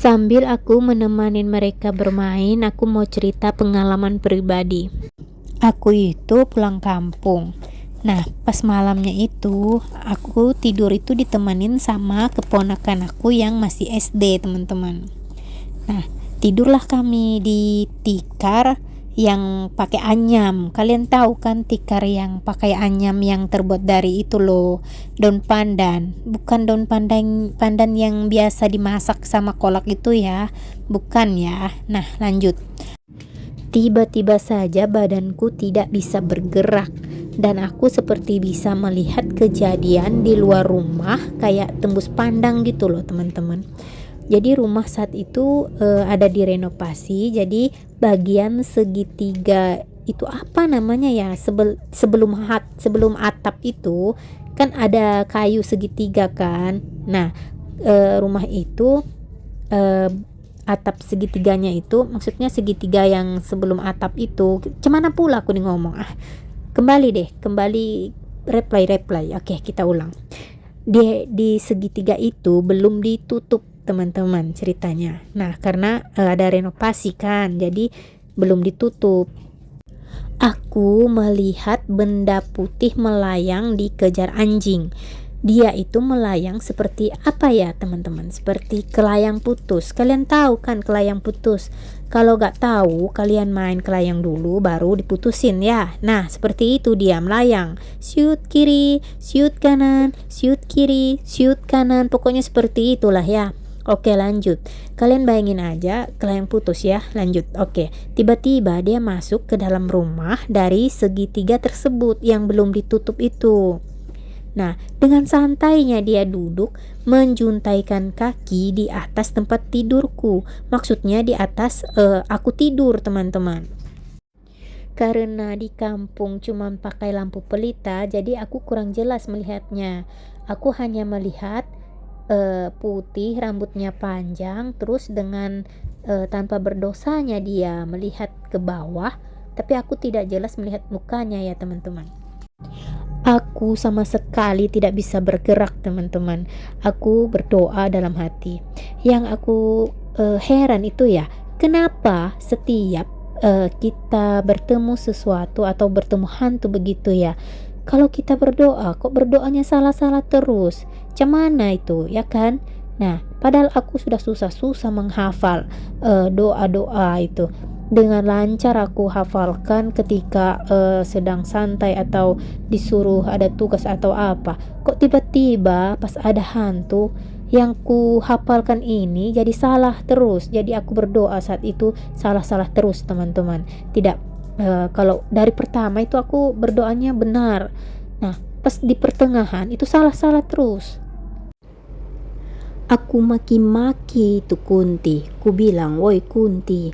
Sambil aku menemani mereka bermain, aku mau cerita pengalaman pribadi. Aku itu pulang kampung. Nah, pas malamnya itu, aku tidur itu ditemenin sama keponakan aku yang masih SD, teman-teman. Nah, tidurlah kami di tikar yang pakai anyam. Kalian tahu kan tikar yang pakai anyam yang terbuat dari itu loh, daun pandan. Bukan daun pandan yang biasa dimasak sama kolak itu ya. Bukan ya. Nah, lanjut. Tiba-tiba saja badanku tidak bisa bergerak dan aku seperti bisa melihat kejadian di luar rumah kayak tembus pandang gitu loh, teman-teman. Jadi rumah saat itu ada direnovasi. Jadi bagian segitiga itu apa namanya ya, sebelum atap itu kan ada kayu segitiga kan. Nah, rumah itu atap segitiganya itu maksudnya segitiga yang sebelum atap itu. Cemana pula aku nih ngomong. Kembali reply. Oke, kita ulang. Di segitiga itu belum ditutup, teman-teman, ceritanya. Nah, karena ada renovasi kan, jadi belum ditutup. Aku melihat benda putih melayang dikejar anjing. Dia itu melayang seperti apa ya, teman-teman? Seperti kelayang putus. Kalian tahu kan kelayang putus? Kalau gak tahu, kalian main kelayang dulu baru diputusin ya. Nah, seperti itu dia melayang. Siut kiri, siut kanan, siut kiri, siut kanan. Pokoknya seperti itulah ya. Oke, lanjut. Kalian bayangin aja kelayang putus ya. Lanjut. Oke. Tiba-tiba dia masuk ke dalam rumah dari segitiga tersebut yang belum ditutup itu. Nah, dengan santainya dia duduk menjuntaikan kaki di atas tempat tidurku. Maksudnya di atas aku tidur, teman-teman. Karena di kampung cuma pakai lampu pelita, jadi aku kurang jelas melihatnya. Aku hanya melihat putih, rambutnya panjang, terus dengan tanpa berdosanya dia melihat ke bawah, tapi aku tidak jelas melihat mukanya ya, teman-teman. Aku sama sekali tidak bisa bergerak, teman-teman. Aku berdoa dalam hati. Yang aku heran itu ya, kenapa setiap kita bertemu sesuatu atau bertemu hantu begitu ya, kalau kita berdoa kok berdoanya salah-salah terus. Cemana itu ya kan? Nah, padahal aku sudah susah-susah menghafal doa-doa itu. Dengan lancar aku hafalkan ketika sedang santai atau disuruh ada tugas atau apa. Kok tiba-tiba pas ada hantu yang ku hafalkan ini jadi salah terus. Jadi aku berdoa saat itu salah-salah terus, teman-teman. Tidak, kalau dari pertama itu aku berdoanya benar. Nah, pas di pertengahan itu salah-salah terus. Aku maki-maki itu Kunti. Ku bilang, "Woi Kunti,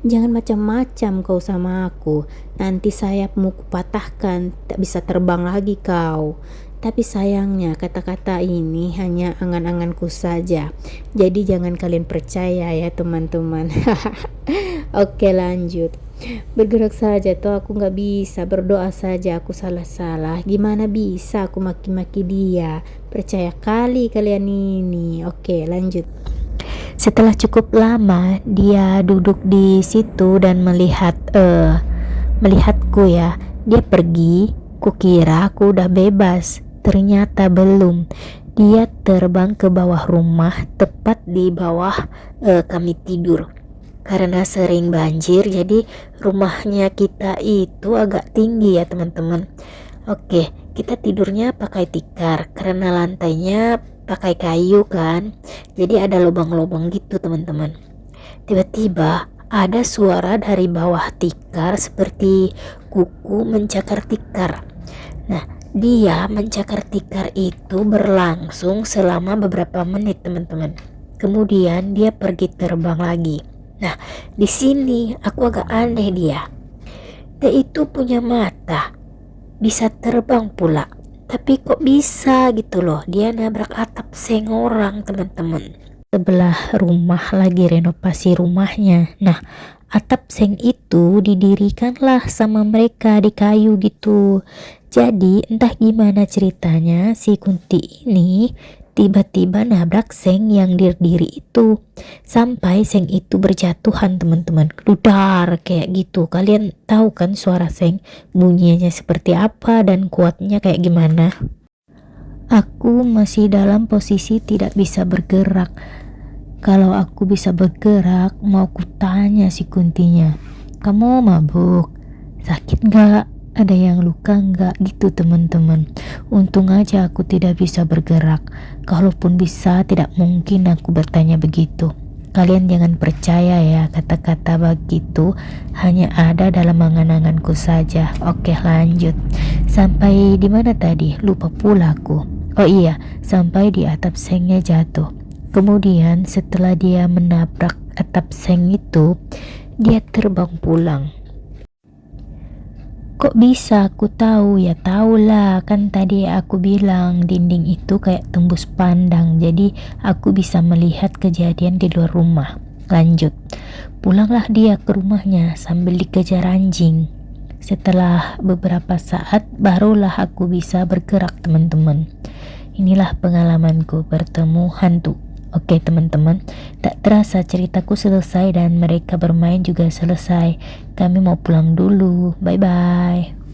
jangan macam-macam kau sama aku. Nanti sayapmu kupatahkan, tak bisa terbang lagi kau." Tapi sayangnya kata-kata ini hanya angan-anganku saja. Jadi jangan kalian percaya ya, teman-teman. Oke, lanjut. Bergerak saja tuh aku nggak bisa, berdoa saja aku salah-salah. Gimana bisa aku maki-maki dia? Percaya kali kalian ini. Oke, lanjut. Setelah cukup lama dia duduk di situ dan melihatku ya. Dia pergi, kukira aku udah bebas. Ternyata belum. Dia terbang ke bawah rumah, tepat di bawah kami tidur. Karena sering banjir, jadi rumahnya kita itu agak tinggi ya, teman-teman. Oke, kita tidurnya pakai tikar karena lantainya pakai kayu kan. Jadi ada lubang-lubang gitu, teman-teman. Tiba-tiba ada suara dari bawah tikar seperti kuku mencakar tikar. Nah, dia mencakar tikar itu berlangsung selama beberapa menit, teman-teman. Kemudian dia pergi terbang lagi. Nah, di sini aku agak aneh dia. Dia itu punya mata, bisa terbang pula. Tapi kok bisa gitu loh, dia nabrak atap seng orang, teman-teman. Sebelah rumah lagi renovasi rumahnya. Nah, atap seng itu didirikanlah sama mereka di kayu gitu. Jadi entah gimana ceritanya si Kunti ini tiba-tiba nabrak seng yang diri itu. Sampai seng itu berjatuhan teman-teman. Dudar kayak gitu. Kalian tahu kan suara seng bunyinya seperti apa dan kuatnya kayak gimana? Aku masih dalam posisi tidak bisa bergerak. Kalau aku bisa bergerak, mau kutanya si Kuntinya, kamu mabuk? Sakit gak? Ada yang luka nggak gitu teman-teman. Untung aja aku tidak bisa bergerak. Kalaupun bisa, tidak mungkin aku bertanya begitu. Kalian jangan percaya ya, kata-kata begitu hanya ada dalam angan-anganku saja. Oke, lanjut. Sampai di mana tadi? Lupa pula aku. Oh iya, sampai di atap sengnya jatuh. Kemudian setelah dia menabrak atap seng itu, dia terbang pulang. Kok bisa aku tahu? Ya tahulah, kan tadi aku bilang dinding itu kayak tembus pandang, jadi aku bisa melihat kejadian di luar rumah. Lanjut, pulanglah dia ke rumahnya sambil dikejar anjing. Setelah beberapa saat barulah aku bisa bergerak teman-teman. Inilah pengalamanku bertemu hantu. Oke teman-teman, tak terasa ceritaku selesai dan mereka bermain juga selesai. Kami mau pulang dulu. Bye-bye.